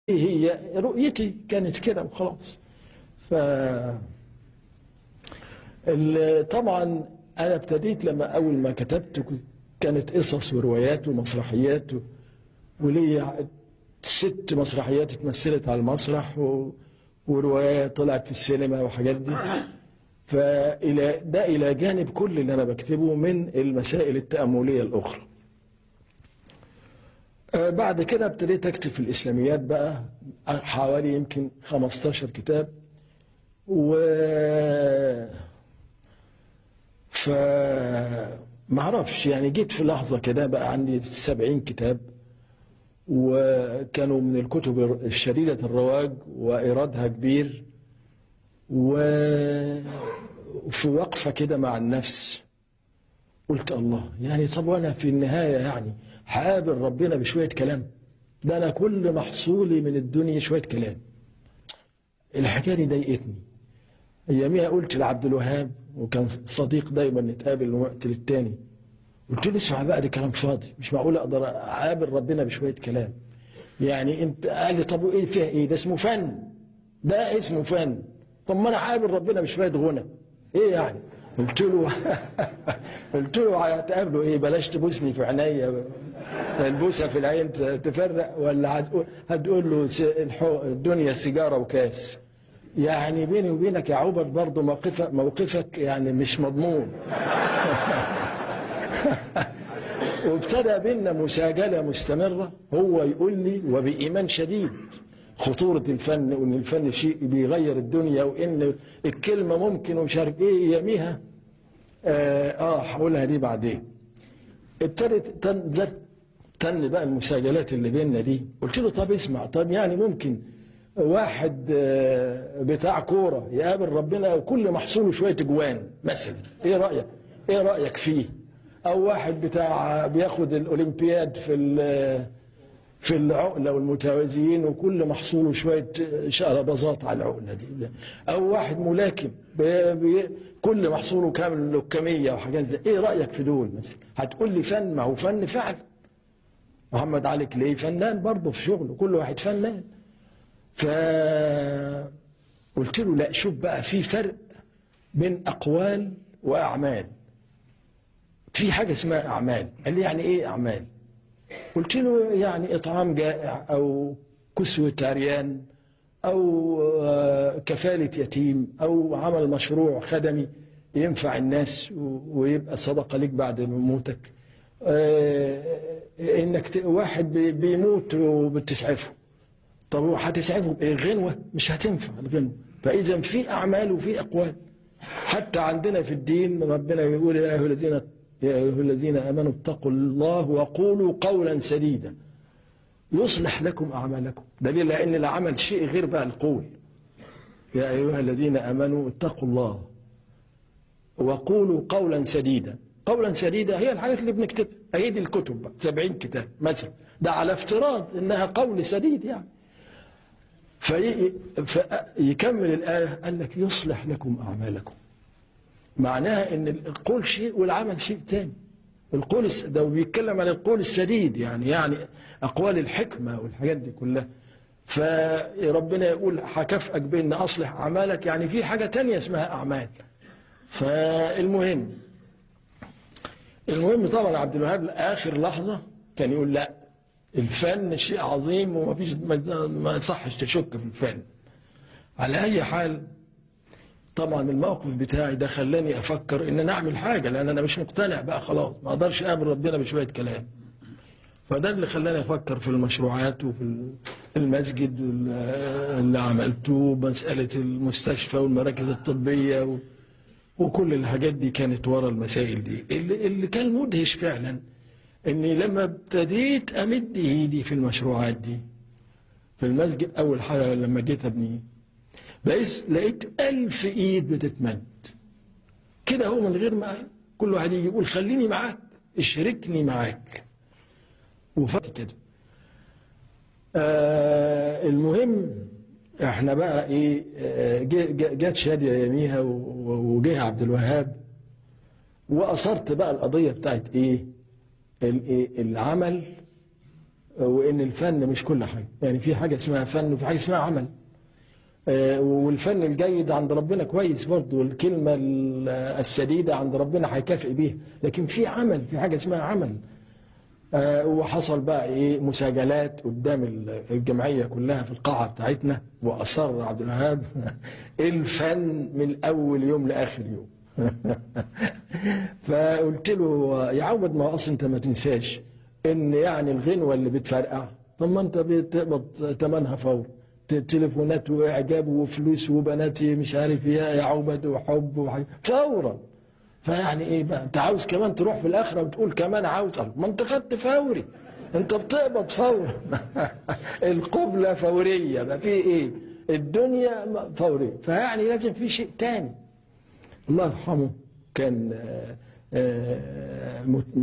هي رؤيتي كانت كده وخلاص. ف طبعا انا ابتديت لما اول ما كتبت كانت قصص وروايات ومسرحيات وليا 6 مسرحيات اتمثلت على المسرح ورواية طلعت في السينما وحاجات دي. فإلى ده إلى جانب كل اللي أنا بكتبه من المسائل التأملية الأخرى. بعد كده ابتديت أكتب في الإسلاميات بقى حوالي يمكن 15 كتاب. معرفش يعني جيت في لحظة كده بقى عندي 70 كتاب، وكانوا من الكتب الشديدة الرواج وإيرادها كبير. وفي وقفة كده مع النفس قلت الله، يعني طب وأنا في النهاية يعني هقابل ربنا بشوية كلام؟ ده أنا كل محصولي من الدنيا شوية كلام. الحكاية دي ضايقتني. أياميها قلت لعبد الوهاب، وكان صديق دايما نتقابل من وقت للتاني، قلت له اسمع بقى ده كلام فاضي، مش معقول اقدر اقابل ربنا بشويه كلام. يعني انت قال لي طب وايه فيها ايه؟ ده اسمه فن، ده اسمه فن. طب ما انا هقابل ربنا بشويه غنى، ايه يعني؟ قلت له قلت له هتقابله ايه؟ بلاش تبوسني في عينيا، البوسه في العين تفرق، ولا هتقول له الدنيا سيجاره وكاس؟ يعني بيني وبينك يا عبد برضه موقفك يعني مش مضمون. وابتدى بينا مساجلة مستمرة، هو يقول لي وبإيمان شديد خطورة الفن، وإن الفن شيء بيغير الدنيا، وإن الكلمة ممكن ومش عارف إيه يميها. هقولها دي بعدين. ابتدت تن بقى المساجلات اللي بينا دي. قلت له طب اسمع، طب يعني ممكن واحد بتاع كورة يقابل ربنا وكل محصوله شوية جوان مثلا، إيه رأيك؟ إيه رأيك فيه؟ أو واحد بتاع بياخد الأولمبياد في العقلة والمتوازيين وكل محصوله شوية شقرباظات على العقلة دي. أو واحد ملاكم كل محصوله كامل لكمية وحاجات زي. إيه رأيك في دول مثلا؟ هتقول لي فن، ما هو فن فعلا. محمد علي كلاي فنان برضه في شغله، كل واحد فنان. فقلت له لا، شوف بقى في فرق بين أقوال وأعمال. في حاجة اسمها أعمال. قال لي يعني إيه أعمال؟ قلت له يعني إطعام جائع، أو كسوة عريان، أو كفالة يتيم، أو عمل مشروع خدمي ينفع الناس ويبقى صدقة لك بعد موتك. إنك واحد بيموت وبتسعفه، طب هتسعفه بإيه؟ غنوة مش هتنفع الغنوة. فإذا في أعمال وفي أقوال. حتى عندنا في الدين ربنا يقول يا أيها الذين آمنوا اتقوا الله وقولوا قولا سديدا يصلح لكم أعمالكم. دليل أن العمل شيء غير بقى القول. يا أيها الذين آمنوا اتقوا الله وقولوا قولا سديدا. قولا سديدا هي الحاجات اللي بنكتبها، هي دي الكتب بقى 70 كتاب مثلا، ده على افتراض انها قول سديد يعني. فيكمل الآية قال لك يصلح لكم أعمالكم. معناها ان القول شيء والعمل شيء تاني. القول ده بيتكلم عن القول السديد، يعني اقوال الحكمه والحاجات دي كلها. فربنا يقول هكافئك بان اصلح اعمالك، يعني في حاجه تانية اسمها اعمال. فالمهم طبعا عبد الوهاب لاخر لحظه كان يقول لا، الفن شيء عظيم ومفيش، ما يصحش تشك في الفن. على اي حال طبعا الموقف بتاعي ده خلاني افكر ان انا اعمل حاجه، لان انا مش مقتنع بقى خلاص، ما اقدرش اقابل ربنا بشويه كلام. فده اللي خلاني افكر في المشروعات وفي المسجد اللي عملته، مساله المستشفى والمراكز الطبيه وكل الحاجات دي كانت ورا المسائل دي. اللي كان مدهش فعلا اني لما ابتديت امد ايدي في المشروعات دي في المسجد، اول حاجه لما جيت ابنيه بس لقيت 1000 ايد بتتمد كده، هو من غير ما كل واحد يجي يقول خليني معاك، اشركني معاك. وفات كده. المهم احنا بقى ايه، جت شادية يميها وجه عبد الوهاب، واثرت بقى القضيه بتاعت ايه، العمل وإن الفن مش كل حاجة، يعني في حاجة اسمها فن وفي حاجة اسمها عمل. والفن الجيد عند ربنا كويس برضه، والكلمة السديدة عند ربنا هيكافئ بيها، لكن في عمل، في حاجة اسمها عمل. وحصل بقى ايه مساجلات قدام الجمعية كلها في القاعة بتاعتنا، وأصر عبد الوهاب الفن من أول يوم لآخر يوم. فقلت له يا عود، ما أصلا أنت ما تنساش إن يعني الغنوة اللي بتفرقع، طب ما أنت بتقبض ثمنها فور، تليفونات وإعجاب وفلوس وبنات مش عارف يا عبد وحب فورا. فيعني ايه بقى انت عاوز كمان تروح في الاخره وتقول كمان عاوز؟ ما انت خدت فوري، انت بتقبض فوري. القبله فوريه، ما في ايه، الدنيا فوريه. فيعني لازم في شيء تاني. الله يرحمه كان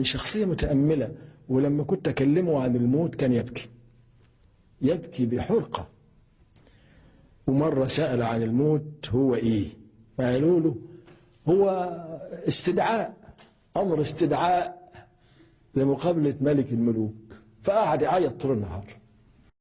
شخصيه متامله، ولما كنت اكلمه عن الموت كان يبكي بحرقه. ومره سال عن الموت هو ايه، فقالوا له هو استدعاء، أمر استدعاء لمقابلة ملك الملوك. فقعد يعيط طول النهار.